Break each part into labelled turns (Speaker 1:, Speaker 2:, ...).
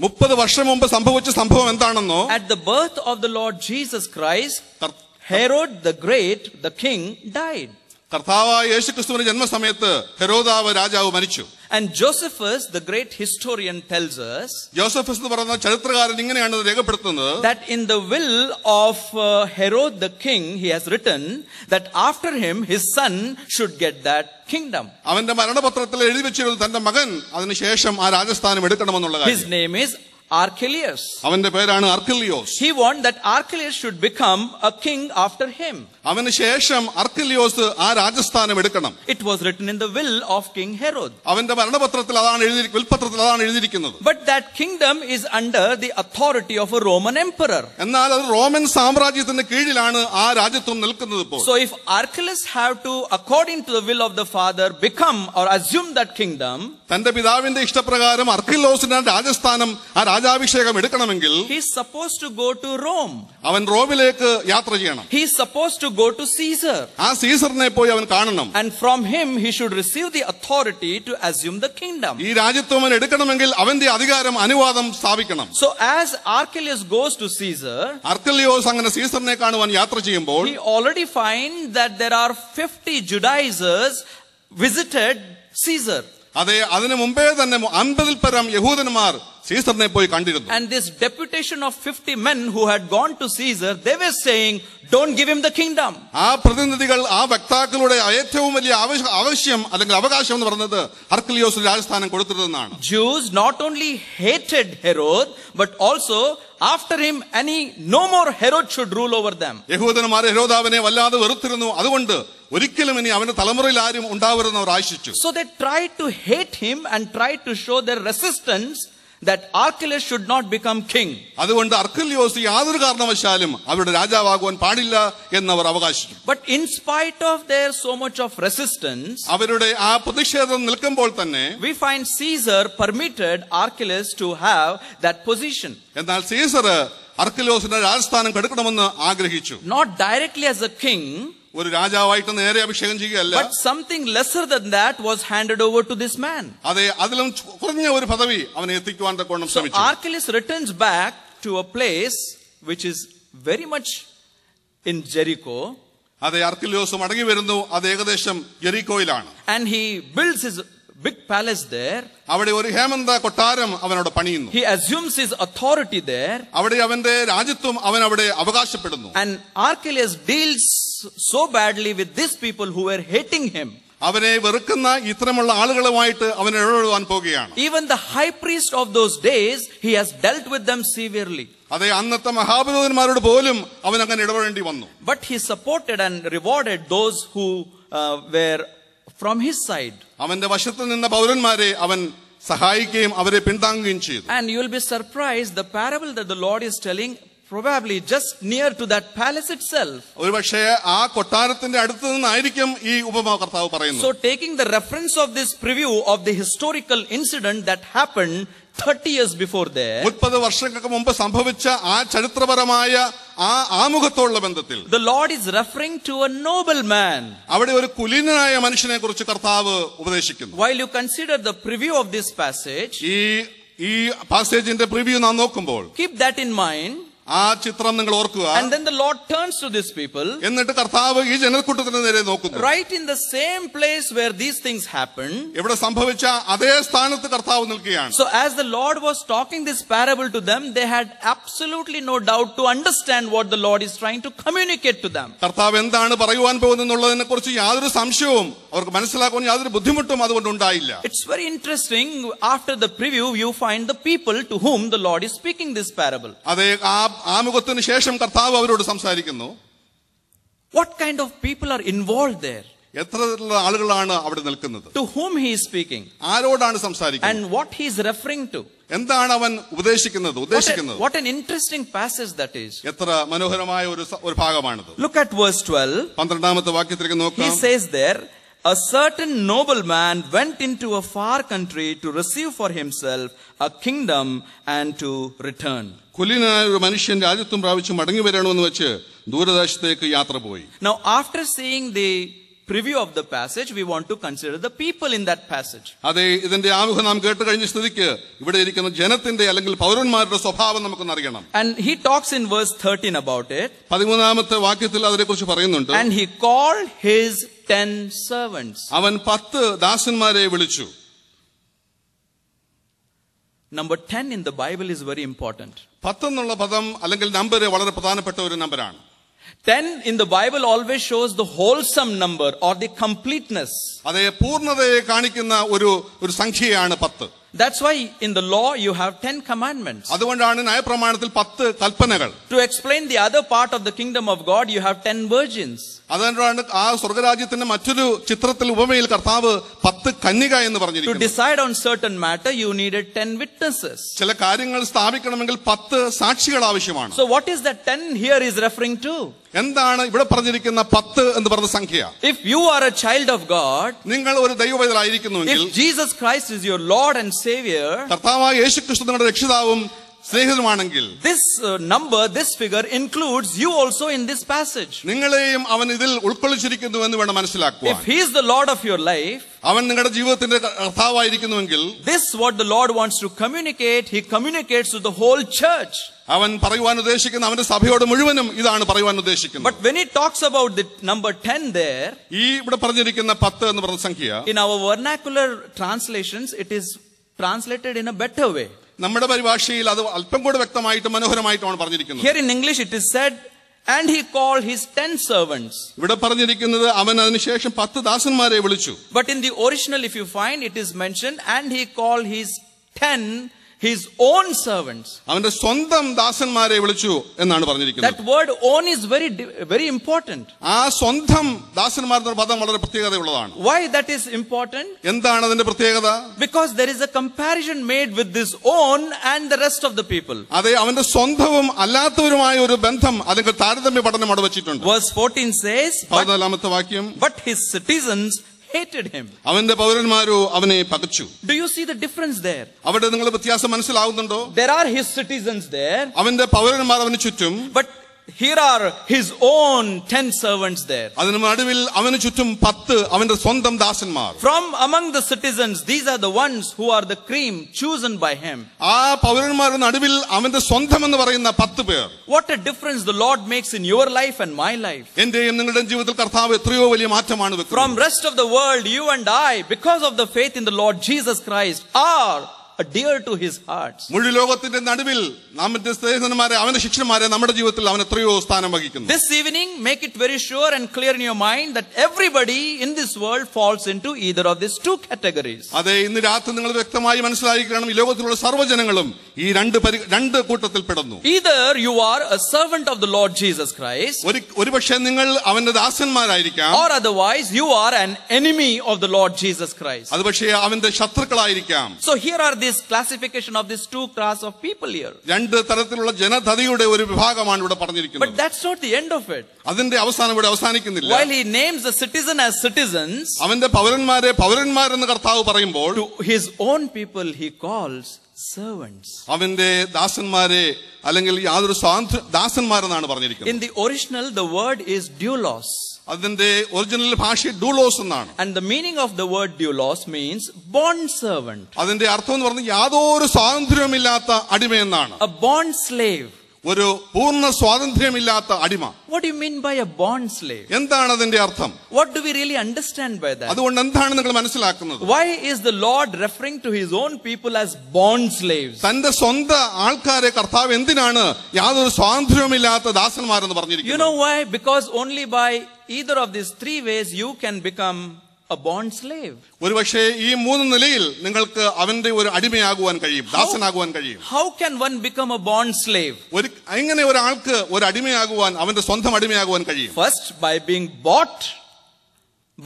Speaker 1: 30 വർഷം മുമ്പ് സംഭവിച്ച സംഭവം എന്താണെന്നോ?
Speaker 2: At the birth of the Lord Jesus Christ, Herod the Great, the king, died.
Speaker 1: കർത്താവായ യേശുക്രിസ്തുവിന്റെ ജന്മസമയത്ത് ഹെരോദാവ് രാജാവ് മരിച്ചു.
Speaker 2: And Josephus, the great historian, tells us
Speaker 1: Joseph's എന്ന് പറയുന്ന ചരിത്രകാരൻ ഇങ്ങനെയാണ് രേഖപ്പെടുത്തുന്നത്,
Speaker 2: that in the will of Herod the king, he has written that after him his son should get that kingdom.
Speaker 1: അവന്റെ മരണപത്രത്തിൽ എഴുതി വെച്ചിരുന്നത് തന്റെ മകൻ അതിനുശേഷം ആ രാജസ്ഥാനം എടുക്കണമെന്നുള്ള കാര്യം.
Speaker 2: His name is Archelaus.
Speaker 1: അവന്റെ പേരാണ് അർക്കിലിയോസ്.
Speaker 2: He wanted that Archelaus should become a king after him.
Speaker 1: അവന് ശേഷം അർക്കിലിയോസ് ആ രാജസ്ഥാനം എടുക്കണം.
Speaker 2: It was written in the will of King Herod.
Speaker 1: അവന്റെ മരണപത്രത്തിൽ അതാണ് വിൽപത്രത്തിൽ അതാണ് എഴുതിയിരിക്കുന്നത്.
Speaker 2: But that kingdom is under the authority of a Roman emperor.
Speaker 1: എന്നാൽ അത് റോമൻ സാമ്രാജ്യത്തിന്റെ കീഴിലാണ് ആ രാജ്യത്വം നിൽക്കുന്നത് ഇപ്പോൾ.
Speaker 2: So if Archelaus have to, according to the will of the father, become or assume that kingdom,
Speaker 1: തന്റെ പിതാവിന്റെ ഇഷ്ടപ്രകാരം അർക്കിലോസിന്റെ രാജസ്ഥാനം ആ രാജാഭിഷേകം എടുക്കണമെങ്കിൽ
Speaker 2: he is supposed to go to Rome.
Speaker 1: അവൻ റോമിലേക്ക് യാത്ര ചെയ്യണം.
Speaker 2: He is supposed to go to Caesar.
Speaker 1: ആ സീസറിനെ പോയി അവൻ കാണണം.
Speaker 2: And from him he should receive the authority to assume the kingdom.
Speaker 1: ഈ രാജ്യത്വം അവൻ എടുക്കണമെങ്കിൽ അവന്റെ അധികാരം അനുവാദം സ്ഥാപിക്കണം.
Speaker 2: So as Archelaus goes to Caesar,
Speaker 1: അർക്കിലിയോസ് അങ്ങനെ സീസറിനെ കാണുവാൻ യാത്ര ചെയ്യുമ്പോൾ
Speaker 2: he already finds that there are 50 Judaizers visited Caesar.
Speaker 1: അതെ, അതിനു മുമ്പേ തന്നെ 50-ൽ പരം യഹൂദന്മാർ സീസറിനെ പോയി കണ്ടിരുന്നു.
Speaker 2: And this deputation of 50 men who had gone to Caesar, they were saying, don't give him the kingdom.
Speaker 1: ആ പ്രതിനിധികൾ, ആ വക്താക്കളുടെ ഏറ്റവും വലിയ ആവശ്യം അല്ലെങ്കിൽ അവകാശം എന്ന് പറയുന്നത് അർക്കിലിയോസ് രാജസ്ഥാനം കൊടുത്തിരുന്നതാണ്.
Speaker 2: Jews not only hated Herod, but also after him no more Herod should rule over them.
Speaker 1: യഹൂദന്മാർ ഹെരോദാവിനെ വല്ലാതെ വെറുത്തിരുന്നു. അതുകൊണ്ട് ഒരിക്കലും ഇനി അവന്റെ തലമുറയിൽ ആരും ഉണ്ടാവരുതെന്ന് അവർ ആശിച്ചു.
Speaker 2: So they tried to hate him and tried to show their resistance that Archelaus should not become king.
Speaker 1: അതുകൊണ്ട് അർക്കിലിയോസ് യാതൊരു കാരണവശാലും അവരുടെ രാജാവാകുവാൻ പാടില്ല എന്ന് അവർ അവകാശിച്ചു.
Speaker 2: But in spite of their so much of resistance,
Speaker 1: അവരുടെ ആ പ്രതിഷേധം നിൽക്കുമ്പോൾ തന്നെ
Speaker 2: we find Caesar permitted Archelaus to have that position.
Speaker 1: എന്നാൽ സീസർ അർക്കിലിയോസിന്റെ രാജസ്ഥാനം കെടുക്കണമെന്ന് ആഗ്രഹിച്ചു.
Speaker 2: Not directly as a king,
Speaker 1: ഒരു രാജാവായിട്ട് നേരെ അഭിഷേകം ചെയ്യുകയല്ല,
Speaker 2: but something lesser than that was handed over to this man.
Speaker 1: അതെ, അതിലും കുറഞ്ഞ ഒരു പദവി അവനെ എത്തിക്കുവാൻ തക്കോണം ശ്രമിച്ചു.
Speaker 2: Archelaus returns back to a place which is very much in Jericho.
Speaker 1: അതെ, അർക്കിലിയോസ് മടങ്ങി വരുന്നു. അത് ഏകദേശം യെരിക്കോയിലാണ്.
Speaker 2: And he builds his big palace there.
Speaker 1: അവിടെ ഒരു ഹേമന്ത കൊട്ടാരം അവനോട് പണിയുന്നു.
Speaker 2: He assumes his authority there.
Speaker 1: അവിടെ അവന്റെ രാജ്യത്വം അവൻ അവിടെ അവകാശപ്പെടുന്നു.
Speaker 2: And Archelaus deals so badly with these people who were hating him.
Speaker 1: അവനെ വെറുക്കുന്ന ഇത്തരമുള്ള ആളുകളുമായിട്ട് അവൻ ഇടപെടുവാൻ പോകുകയാണ്.
Speaker 2: Even the high priest of those days, he has dealt with them severely.
Speaker 1: അതെ, അന്നത്തെ മഹാപുരോഹിതന്മാരോട് പോലും അവൻ അങ്ങനെ ഇടപെടേണ്ടി വന്നു.
Speaker 2: But he supported and rewarded those who were from his side.
Speaker 1: അവന്റെ വശത്ത് നിന്ന പൗരന്മാരെ അവൻ സഹായിക്കുകയും അവരെ പിന്താങ്ങുകയും ചെയ്തു.
Speaker 2: And you will be surprised, the parable that the Lord is telling, probably just near to that palace itself.
Speaker 1: ഒരുപക്ഷേ ആ കൊട്ടാരത്തിന്റെ അടുത്ത് നിന്നായിരിക്കും ഈ ഉപമ കർത്താവ് പറയുന്നത്.
Speaker 2: So taking the reference of this preview of the historical incident that happened 30 years before there,
Speaker 1: 30 വർഷങ്ങൾക്ക് മുമ്പ് സംഭവിച്ച ആ ചരിത്രപരമായ ആ ആമുഖത്തോടുള്ള ബന്ധത്തിൽ
Speaker 2: the Lord is referring to a noble man.
Speaker 1: അവിടെ ഒരു കുലീനനായ മനുഷ്യനെ കുറിച്ച് കർത്താവ് ഉപദേശിക്കുന്നു.
Speaker 2: While you consider the preview of this passage,
Speaker 1: ഈ പാസേജിന്റെ പ്രിവ്യൂ നാം നോക്കുമ്പോൾ
Speaker 2: keep that in mind.
Speaker 1: ആ ചിത്രം നിങ്ങൾ ഓർക്കുക.
Speaker 2: And then the Lord turns to these people.
Speaker 1: എന്നിട്ട് കർത്താവ് ഈ ജനക്കൂട്ടത്തിന് നേരെ നോക്കുന്നു.
Speaker 2: Right in the same place where these things happened.
Speaker 1: ഇവിടെ സംഭവിച്ച അതേ സ്ഥാനത്ത് കർത്താവ് നിൽക്കുകയാണ്.
Speaker 2: So as the Lord was talking this parable to them, they had absolutely no doubt to understand what the Lord is trying to communicate to them.
Speaker 1: കർത്താവ് എന്താണ് പറയുവാൻ പോകുന്നതെന്നുള്ളതിനെ കുറിച്ച് യാതൊരു സംശയവും അവർക്ക് മനസ്സിലാക്കാൻ യാതൊരു ബുദ്ധിമുട്ടും അതുകൊണ്ട് ഉണ്ടായില്ല.
Speaker 2: It's very interesting. After the preview, you find the people to whom the Lord is speaking this parable.
Speaker 1: അതെ, ആമുഖത്തിന് ശേഷം കർത്താവ് അവരോട് സംസാരിക്കുന്നു.
Speaker 2: What kind of people are involved there?
Speaker 1: എത്ര ആളുകളാണ് അവിടെ നിൽക്കുന്നത്?
Speaker 2: To whom he is speaking?
Speaker 1: ആരോടാണ് സംസാരിക്കുന്നത്?
Speaker 2: And what he is referring to?
Speaker 1: എന്താണ് അവൻ ഉദ്ദേശിക്കുന്നത്?
Speaker 2: What an interesting passage that is.
Speaker 1: എത്ര മനോഹരമായ ഒരു ഭാഗമാണിത്.
Speaker 2: Look at verse 12.
Speaker 1: 12ാമത്തെ വാക്യത്തിലേക്ക് നോക്കാം.
Speaker 2: He says there, a certain nobleman went into a far country to receive for himself a kingdom and to return.
Speaker 1: കുലീനനായ ഒരു മനുഷ്യൻ രാജ്യത്വം പ്രാപിച്ച് മടങ്ങി വരണമെന്ന് വെച്ച് ദൂരദേശത്തേക്ക് യാത്ര പോയി.
Speaker 2: Now after seeing the preview of the passage, we want to consider the people in that passage.
Speaker 1: അതെ, ഇതിന്റെ ആമുഖം നാം കേട്ട് കഴിഞ്ഞ സ്ഥിതിക്ക് ഇവിടെ ഇരിക്കുന്ന ജനത്തിന്റെ അല്ലെങ്കിൽ പൗരന്മാരുടെ സ്വഭാവം നമുക്കൊന്ന് അറിയണം.
Speaker 2: And he talks in verse 13 about it.
Speaker 1: 13ാമത്തെ വാക്യത്തിൽ അതിനെക്കുറിച്ച് പറയുന്നുണ്ട്.
Speaker 2: And he called his 10 servants.
Speaker 1: അവൻ 10 ദാസന്മാരെ വിളിച്ചു.
Speaker 2: Number 10 in the Bible is very important.
Speaker 1: 10 എന്നുള്ള പദം അല്ലെങ്കിൽ നമ്പർ വളരെ പ്രധാനപ്പെട്ട ഒരു നമ്പറാണ്.
Speaker 2: 10 in the Bible always shows the wholesome number or the completeness.
Speaker 1: അതെ, പൂർണ്ണതയെ കാണിക്കുന്ന ഒരു സംഖ്യയാണ് 10.
Speaker 2: That's why in the law you have 10 commandments.
Speaker 1: അതുകൊണ്ടാണ് ന്യായപ്രമാണത്തിൽ 10 കൽപ്പനകൾ.
Speaker 2: To explain the other part of the kingdom of God, you have 10 virgins.
Speaker 1: അതുകൊണ്ടാണ് ആ സ്വർഗരാജ്യത്തിന്റെ മറ്റൊരു ചിത്രത്തിൽ ഉപമയിൽ കർത്താവ് 10 കന്യക എന്ന്
Speaker 2: To
Speaker 1: പറഞ്ഞിരിക്കുന്നു.
Speaker 2: decide on certain matter, you needed 10 witnesses.
Speaker 1: ചില കാര്യങ്ങൾ സ്ഥാപിക്കണമെങ്കിൽ 10 സാക്ഷികൾ ആവശ്യമാണ്.
Speaker 2: So what is that 10 here is referring to?
Speaker 1: എന്താണ് ഇവിടെ പറഞ്ഞിരിക്കുന്ന 10 എന്ന് പറഞ്ഞ സംഖ്യ?
Speaker 2: If you are a child of God,
Speaker 1: നിങ്ങൾ ഒരു ദൈവപൈതലായിരിക്കുന്നുവെങ്കിൽ,
Speaker 2: if Jesus Christ is your Lord and Savior,
Speaker 1: കർത്താവായ യേശുക്രിസ്തു നിങ്ങളുടെ രക്ഷിതാവും സ്നേഹിതനുമാണെങ്കിൽ,
Speaker 2: this number, this figure includes you also in this passage.
Speaker 1: നിങ്ങളെയും അവൻ ഇതിൽ ഉൾക്കൊള്ളിച്ചിരിക്കുന്നു എന്ന് വേണം മനസ്സിലാക്കുക.
Speaker 2: If he is the Lord of your life,
Speaker 1: അവൻ നിങ്ങളുടെ ജീവിതത്തിന്റെ കർത്താവായിരിക്കുന്നുവെങ്കിൽ,
Speaker 2: this what the Lord wants to communicate. He communicates to the whole church.
Speaker 1: അവൻ പറയുവാൻ ഉദ്ദേശിക്കുന്ന അവന്റെ സഭയോട് മുഴുവനും ഇതാണ് പറയുവാൻ ഉദ്ദേശിക്കുന്നത്.
Speaker 2: But when he talks about the number 10 there,
Speaker 1: ഈ ഇവിടെ പറഞ്ഞിരിക്കുന്ന 10 എന്ന് പറഞ്ഞ സംഖ്യ
Speaker 2: in our vernacular translations, it is translated in a better way.
Speaker 1: നമ്മുടെ പരിഭാഷയിൽ അത് അല്പം കൂടെ വ്യക്തമായിട്ട് മനോഹരമായിട്ടാണ് പറഞ്ഞിരിക്കുന്നത്.
Speaker 2: Here in English it is said, and he called his 10 servants.
Speaker 1: ഇവിടെ പറഞ്ഞിരിക്കുന്നത് അവൻ അതിനുശേഷം 10 ദാസന്മാരെ വിളിച്ചു.
Speaker 2: But in the original, if you find, it is mentioned, and he called his 10 his own servants.
Speaker 1: അവന്റെ സ്വന്തം ദാസന്മാരെ വിളിച്ചു എന്നാണ് പറഞ്ഞിരിക്കുന്നത്.
Speaker 2: That word own is very important.
Speaker 1: ആ സ്വന്തം ദാസന്മാർ എന്ന പദം വളരെ പ്രത്യേകതയുള്ളതാണ്.
Speaker 2: Why that is important?
Speaker 1: എന്താണ് അതിന്റെ പ്രത്യേകത?
Speaker 2: Because there is a comparison made with this own and the rest of the people.
Speaker 1: അതെ, അവന്റെ സ്വന്തവും അല്ലാത്തവരുമായ ഒരു ബന്ധം അല്ലെങ്കിൽ താരതമ്യ പഠനം അവിടെ വെച്ചിട്ടുണ്ട്.
Speaker 2: Verse 14 says,
Speaker 1: 14ാമത്തെ വാക്യം,
Speaker 2: but his citizens hated him.
Speaker 1: അവന്റെ പൗരന്മാരോ അവനെ പകച്ചു.
Speaker 2: Do you see the difference there?
Speaker 1: അവിടെ നിങ്ങൾ വ്യത്യാസം മനസ്സിലാവുന്നുണ്ടോ?
Speaker 2: There are his citizens there,
Speaker 1: അവന്റെ പൗരന്മാർ അവന് ചുറ്റും,
Speaker 2: but here are his own 10 servants there.
Speaker 1: അതിന് നടുവിൽ അവന് ചുറ്റും 10 അവന്റെ സ്വന്തം ദാസന്മാർ.
Speaker 2: From among the citizens, these are the ones who are the cream chosen by him.
Speaker 1: ആ പൗരന്മാരുടെ നടുവിൽ അവന്റെ സ്വന്തം എന്ന് പറയുന്ന 10 പേർ.
Speaker 2: What a difference the Lord makes in your life and my life.
Speaker 1: എന്റെയും നിങ്ങളുടെയും ജീവിതത്തിൽ കർത്താവ് എത്രയോ വലിയ മാറ്റമാണ് വെക്കുന്നത്.
Speaker 2: From rest of the world, you and I, because of the faith in the Lord Jesus Christ, are dear to his heart.
Speaker 1: മുഴു ലോകത്തിന്റെ നടുവിൽ നമ്മുടെ സ്നേഹിതന്മാരെ, അവന്റെ ശിഷ്യന്മാരെ നമ്മുടെ ജീവിതത്തിൽ അവൻ എത്രയോ സ്ഥാനം വഹിക്കുന്നു.
Speaker 2: This evening, make it very sure and clear in your mind that everybody in this world falls into either of these two categories.
Speaker 1: അതെ, ഇന്ന് രാത്രി നിങ്ങൾ വ്യക്തമായി മനസ്സിലാക്കിക്കണം, ഈ ലോകത്തിലുള്ള സർവ്വജനങ്ങളും ഈ രണ്ട് കൂട്ടത്തിൽ പെടുന്നു.
Speaker 2: Either you are a servant of the Lord Jesus Christ,
Speaker 1: ഒരുപക്ഷെ നിങ്ങൾ അവന്റെ ദാസന്മാരായിരിക്കാം,
Speaker 2: or otherwise you are an enemy of the Lord Jesus Christ.
Speaker 1: അത് പക്ഷേ അവന്റെ ശത്രുക്കളായിരിക്കാം.
Speaker 2: So here are this classification of these two class of people here.
Speaker 1: രണ്ട് തരത്തിലുള്ള ജനതയുടെ ഒരു വിഭാഗമാണ് ഇവിടെ പറഞ്ഞിരിക്കുന്നത്.
Speaker 2: But that's not the end of it.
Speaker 1: അതിന്റെ അവസാനം ഇവിടെ അവസാനിക്കുന്നില്ല.
Speaker 2: While he names the citizen as citizens,
Speaker 1: അവന്റെ പൗരന്മാരെ പൗരന്മാരെന്ന് കർത്താവ് പറയുമ്പോൾ,
Speaker 2: to his own people he calls servants.
Speaker 1: അവന്റെ ദാസന്മാരെ അല്ലെങ്കിൽ യാതൊരു ദാസന്മാരെന്നാണ് പറഞ്ഞിരിക്കുന്നത്.
Speaker 2: In the original, the word is doulos.
Speaker 1: അതിന്റെ ഒറിജിനൽ ഭാഷ ഡൂലോസ് എന്നാണ്.
Speaker 2: And the meaning of the word doulos means bond servant.
Speaker 1: അതിന്റെ അർത്ഥം എന്ന് പറഞ്ഞാൽ യാതൊരു സ്വാതന്ത്ര്യമില്ലാത്ത അടിമയെന്നാണ്.
Speaker 2: A bond slave.
Speaker 1: ഒരു പൂർണ്ണ സ്വാതന്ത്ര്യമില്ലാത്ത അടിമ.
Speaker 2: What do you mean by a bond slave?
Speaker 1: എന്താണ് അതിന്റെ അർത്ഥം?
Speaker 2: What do we really understand by that?
Speaker 1: അതുകൊണ്ട് എന്താണ് നിങ്ങൾ മനസ്സിലാക്കുന്നത്?
Speaker 2: Why is the Lord referring to his own people as bond slaves?
Speaker 1: തന്റെ സ്വന്തം ആൾക്കാരെ കർത്താവ് എന്തിനാണ് യാതൊരു സ്വാതന്ത്ര്യമില്ലാത്ത ദാസന്മാരെന്ന് പറഞ്ഞിരിക്കുന്നത്?
Speaker 2: You know why? Because only by either of these three ways you can become a bond slave.
Speaker 1: ഒരുപക്ഷേ ഈ മൂന്ന് നിലയിൽ നിങ്ങൾക്ക് അവന്റെ ഒരു അടിമയാകുവാൻ കഴിയും, ദാസനാകുവാൻ കഴിയും.
Speaker 2: How can one become a bond slave?
Speaker 1: എങ്ങനെ ഒരാൾക്ക് ഒരു അടിമയാകുവാൻ, അവന്റെ സ്വന്തം അടിമയാകുവാൻ കഴിയും?
Speaker 2: First, by being bought,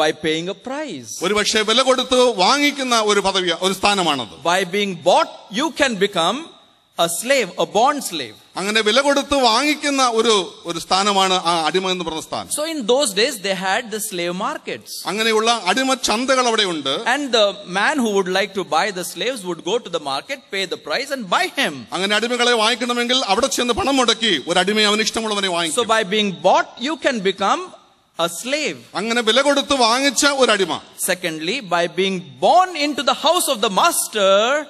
Speaker 2: by paying a price.
Speaker 1: ഒരുപക്ഷേ വില കൊടുത്ത് വാങ്ങിക്കുന്ന ഒരു പദവി, ഒരു സ്ഥാനമാണത്.
Speaker 2: By being bought, you can become a slave, a bond slave.
Speaker 1: അങ്ങനെ വില കൊടുത്ത് വാങ്ങിക്കുന്ന ഒരു സ്ഥാനമാണ് ആ അടിമ എന്ന് പറഞ്ഞ സ്ഥാനം.
Speaker 2: So in those days they had the slave markets.
Speaker 1: അങ്ങനെയുള്ള അടിമ ചന്തകൾ അവിടെ ഉണ്ട്.
Speaker 2: And the man who would like to buy the slaves would go to the market, pay the price and buy him.
Speaker 1: അങ്ങനെ അടിമകളെ വാങ്ങിക്കണമെങ്കിൽ അവിടെ ചെന്ന് പണം മുടക്കി ഒരു അടിമയെ അവന് ഇഷ്ടമുള്ളവനെ വാങ്ങിക്കും.
Speaker 2: So by being bought, you can become a slave.
Speaker 1: അങ്ങനെ വില കൊടുത്ത് വാങ്ങിച്ച ഒരു അടിമ.
Speaker 2: Secondly, by being born into the house of the master,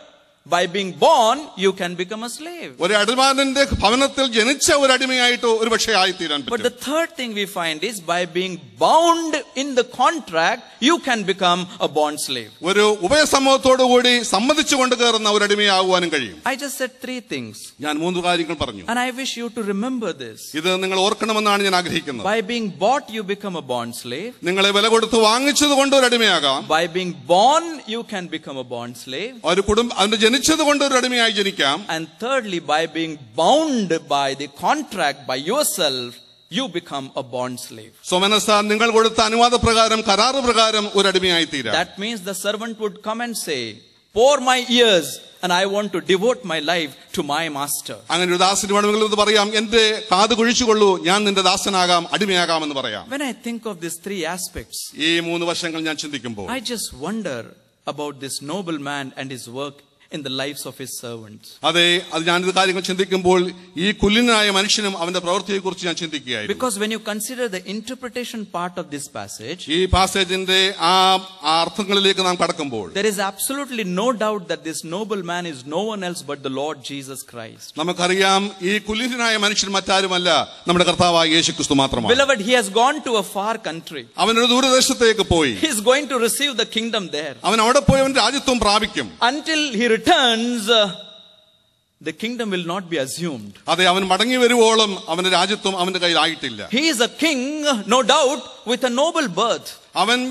Speaker 2: by being born, you can become a slave.
Speaker 1: ഒരു അടിമാനന്റെ ഭവനത്തിൽ ജനിച്ച ഒരു അടിമയായിട്ട് ഒരു പക്ഷേ ആയിത്തീരാൻ
Speaker 2: But
Speaker 1: പറ്റും.
Speaker 2: the third thing we find is by being bound in the contract, you can become a bond slave.
Speaker 1: ഒരു ഉഭയസമ്മതത്തോടു കൂടി സമ്മതിച്ചുകൊണ്ട് കയറുന്ന ഒരു അടിമയാകുവാനും കഴിയും.
Speaker 2: I just said three things.
Speaker 1: ഞാൻ 3 കാര്യങ്ങൾ പറഞ്ഞു.
Speaker 2: And I wish you to remember this.
Speaker 1: ഇത് നിങ്ങൾ ഓർക്കണമെന്നാണ് ഞാൻ ആഗ്രഹിക്കുന്നത്.
Speaker 2: By being bought, you become a bond slave.
Speaker 1: നിങ്ങളെ വില കൊടുത്ത് വാങ്ങിച്ചത് കൊണ്ട് ഒരു അടിമയാകാം.
Speaker 2: By being born, you can become a bond slave.
Speaker 1: ഒരു അതിന്റെ ജനിച്ചത് കൊണ്ട് ഒരു അടിമയായി ജനിക്കാം.
Speaker 2: And thirdly, by being bound by the contract by yourself, you become a bond slave.
Speaker 1: സ്വമനസാൽ നിങ്ങൾ കൊടുത്ത അനുവാദ പ്രകാരം കരാറ് പ്രകാരം ഒരു അടിമയായി തീരാം.
Speaker 2: That means the servant would come and say, pour my ears and I want to devote my life to my master.
Speaker 1: അങ്ങനെ ഒരു ദാസന് വേണമെങ്കിൽ ഇത് പറയാം, എന്റെ കാത് കുഴിച്ചുകൊള്ളൂ, ഞാൻ നിന്റെ ദാസനാകാം, അടിമയാകാം എന്ന് പറയാം.
Speaker 2: When I think of these three aspects,
Speaker 1: ഈ 3 വശങ്ങൾ ഞാൻ ചിന്തിക്കുമ്പോൾ
Speaker 2: I just wonder about this noble man and his work in the lives of his servants.
Speaker 1: അതെ, അത് ഞാനിത് കാര്യങ്ങൾ ചിന്തിക്കുമ്പോൾ ഈ കുലീനനായ മനുഷ്യനും അവന്റെ പ്രവൃത്തിയെക്കുറിച്ച് ഞാൻ ചിന്തിക്കുകയായിരുന്നു.
Speaker 2: Because when you consider the interpretation part of this passage,
Speaker 1: ഈ പാസേജിന്റെ ആ അർത്ഥങ്ങളിലേക്ക് നാം കടക്കുമ്പോൾ
Speaker 2: there is absolutely no doubt that this noble man is no one else but the Lord Jesus Christ.
Speaker 1: നമുക്കറിയാം ഈ കുലീനനായ മനുഷ്യൻ മറ്റാരുമല്ല, നമ്മുടെ കർത്താവായ യേശുക്രിസ്തു മാത്രമാണ്.
Speaker 2: Beloved, he has gone to a far country.
Speaker 1: അവൻ ഒരു ദൂരദേശത്തേക്ക് പോയി.
Speaker 2: He is going to receive the kingdom there.
Speaker 1: അവൻ അവിടെ പോയി അവൻ രാജ്യത്വം പ്രാപിക്കും.
Speaker 2: Until he returns, the kingdom will not be assumed.
Speaker 1: അതെ, അവൻ മടങ്ങി വരുവോളം അവന്റെ രാജ്യത്വം അവന്റെ കയ്യിൽ ആയിട്ടില്ല.
Speaker 2: He is a king, no doubt, with a noble birth.
Speaker 1: അവൻ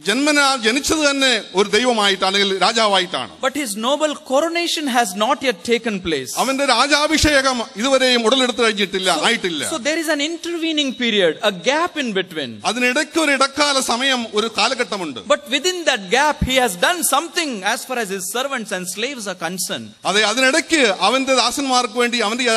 Speaker 1: ജന്മനാ ജനിച്ചത് തന്നെ ഒരു ദൈവമായിട്ടാണ്, അല്ലെങ്കിൽ രാജാവായിട്ടാണ്.
Speaker 2: But his noble coronation has not yet taken place.
Speaker 1: അവന്റെ രാജാഭിഷേകം ഇതുവരെയും ഉടലെടുത്ത് കഴിഞ്ഞിട്ടില്ല, ആയിട്ടില്ല.
Speaker 2: So there is an intervening period, a gap in between.
Speaker 1: അതിനിടയ്ക്ക് ഒരു ഇടക്കാല സമയം, ഒരു കാലഘട്ടമുണ്ട്.
Speaker 2: But within that gap, he has done something as far as his servants and slaves are concerned.
Speaker 1: അതെ, അതിനിടയ്ക്ക് അവന്റെ ദാസന്മാർക്ക് വേണ്ടി, അവന്റെ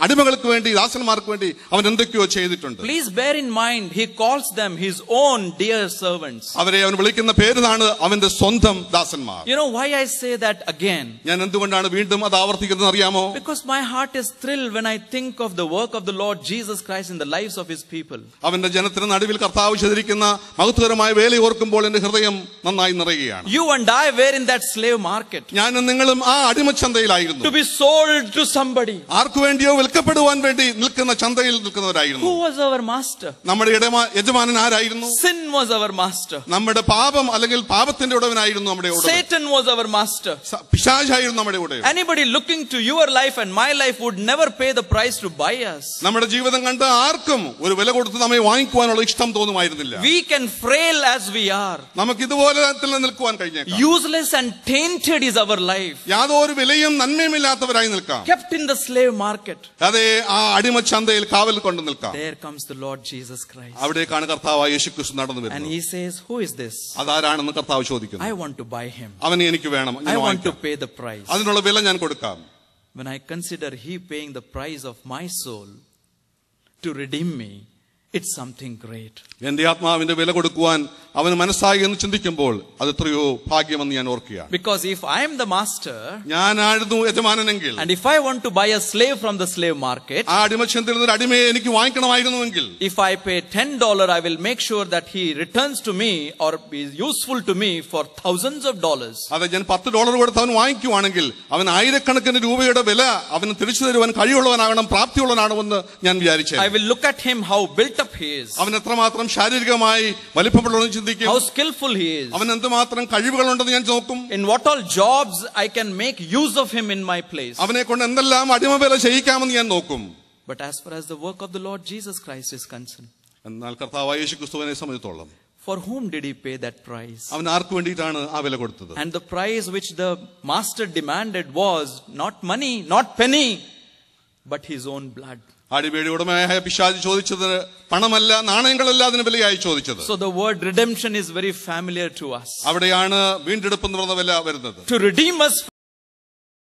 Speaker 1: അടിമകൾക്ക് വേണ്ടി, ദാസന്മാർക്ക് വേണ്ടി അവൻ എന്തൊക്കെയോ ചെയ്തിട്ടുണ്ട്.
Speaker 2: Please bear in mind, he calls them his own dear servants.
Speaker 1: അവരെ അവൻ വിളിക്കുന്ന പേരാണ് അവന്റെ സ്വന്തം ദാസന്മാർ.
Speaker 2: You know why I say that again?
Speaker 1: ഞാൻ എന്തുകൊണ്ടാണ് വീണ്ടും അത് ആവർത്തിക്കുന്നത് അറിയാമോ?
Speaker 2: Because my heart is thrilled when I think of the work of the Lord Jesus Christ in the lives of his people.
Speaker 1: അവന്റെ ജനത്തിന് നടുവിൽ കർത്താവ് ചെയ്തിരിക്കുന്ന മഹത്വകരമായ വേല ഓർക്കുമ്പോൾ എന്റെ ഹൃദയം നന്നായി നിറയുകയാണ്.
Speaker 2: You and I were in that slave market.
Speaker 1: ഞാനും നിങ്ങളും ആ അടിമച്ചന്തയിലായിരുന്നു.
Speaker 2: To be sold to somebody.
Speaker 1: ആർക്കു വേണ്ടിയോ വിൽക്കപ്പെടുവാൻ വേണ്ടി നിൽക്കുന്ന ചന്തയിൽ നിൽക്കുന്നവരായിരുന്നു.
Speaker 2: Who was our master?
Speaker 1: നമ്മുടെ യജമാനൻ ആരായിരുന്നു?
Speaker 2: Sin was our master.
Speaker 1: നമ്മുടെ പാപം അല്ലെങ്കിൽ പാപത്തിന്റെ ഉടവനായിരുന്നു നമ്മുടെ ഉടവൻ.
Speaker 2: Satan was our master.
Speaker 1: പിശാചായിരുന്നു നമ്മുടെ ഉടവൻ.
Speaker 2: Anybody looking to your life and my life would never pay the price to buy us.
Speaker 1: നമ്മുടെ ജീവിതം കണ്ട് ആർക്കും ഒരു വില കൊടുത്ത് നമ്മെ വാങ്ങിക്കുവാനുള്ള ഇഷ്ടം തോന്നുമായിരുന്നില്ല.
Speaker 2: We can frail as we are.
Speaker 1: നമുക്ക് ഇതുപോലെ നിൽക്കുവാൻ കഴിഞ്ഞേക്കാം.
Speaker 2: Useless and tainted is our life.
Speaker 1: യാതൊരു വിലയും നന്മയുമില്ലാത്തവരായി നിൽക്കാം.
Speaker 2: Kept in the slave market.
Speaker 1: അതെ, ആ അടിമച്ചന്തയിൽ കാവൽ കൊണ്ട് നിൽക്കാം.
Speaker 2: There comes the Lord Jesus Christ.
Speaker 1: അവിടേക്കാണ് കർത്താവായ യേശുക്രിസ്തു നടന്നു വരുന്നത്.
Speaker 2: And he says, who is this?
Speaker 1: അതാരാണെന്ന് കർത്താവ് ചോദിക്കുന്നു.
Speaker 2: I want to buy him.
Speaker 1: അവനെ എനിക്ക് വേണം,
Speaker 2: I want to pay the price.
Speaker 1: അതിനുള്ള വില ഞാൻ കൊടുക്കാം.
Speaker 2: When I consider he paying the price of my soul to redeem me, it's something great.
Speaker 1: എന്റെ ആത്മാവിന്റെ വില കൊടുക്കുവാൻ അവന് മനസ്സായി എന്ന് ചിന്തിക്കുമ്പോൾ അത് എത്രയോ ഭാഗ്യമെന്ന് ഞാൻ ഓർക്കുകയാണ്.
Speaker 2: Because if I am the master,
Speaker 1: ഞാനായിരുന്നു യജമാനനെങ്കിൽ,
Speaker 2: and if I want to buy a slave from the slave market,
Speaker 1: ആ അടിമച്ചന്തയിൽ ഒരു അടിമയെ എനിക്ക് വാങ്ങിക്കണമായിരുന്നുവെങ്കിൽ,
Speaker 2: if I pay $10, I will make sure that he returns to me or is useful to me for thousands of dollars.
Speaker 1: അതെ, ഞാൻ $10 കൊടുത്ത് അവൻ വാങ്ങിക്കുവാണെങ്കിൽ അവൻ ആയിരക്കണക്കിന് രൂപയുടെ വില അവന് തിരിച്ചു തരുവാൻ കഴിവുള്ളവനാകണം, പ്രാപ്തിയുള്ളവനാകണമെന്ന് ഞാൻ വിചാരിച്ചു.
Speaker 2: I will look at him how built up he is.
Speaker 1: അവൻ എത്രമാത്രം ശാരീരികമായി വലിപ്പമുള്ളവനെന്ന് ചിന്തിക്കും.
Speaker 2: How skillful he is.
Speaker 1: അവൻ എന്തുമാത്രം കഴിവുകളുണ്ടെന്ന് ഞാൻ നോക്കും.
Speaker 2: In what all jobs I can make use of him in my place.
Speaker 1: അവനെ കൊണ്ട് എന്തെല്ലാം അടിമവേല ചെയ്യിക്കാമെന്ന് ഞാൻ നോക്കും.
Speaker 2: But as far as the work of the Lord Jesus Christ is concerned,
Speaker 1: എന്നാൽ കർത്താവായ യേശുക്രിസ്തുവിനെ സംബന്ധിച്ചിടത്തോളം
Speaker 2: for whom did he pay that price?
Speaker 1: അവൻ ആർക്ക് വേണ്ടിയിട്ടാണ് ആ വില കൊടുത്തത്?
Speaker 2: And the price which the master demanded was not money, not penny, but his own blood.
Speaker 1: അടിമയുടെ ഉടമയായ പിശാച് ചോദിച്ചത് പണമല്ല, നാണയങ്ങളല്ല അതിന് വിലയായി ചോദിച്ചത്.
Speaker 2: So the word redemption is very familiar to us.
Speaker 1: അവിടെയാണ് വീണ്ടെടുപ്പ് എന്ന് പറഞ്ഞ വില വരുന്നത്.
Speaker 2: To redeem us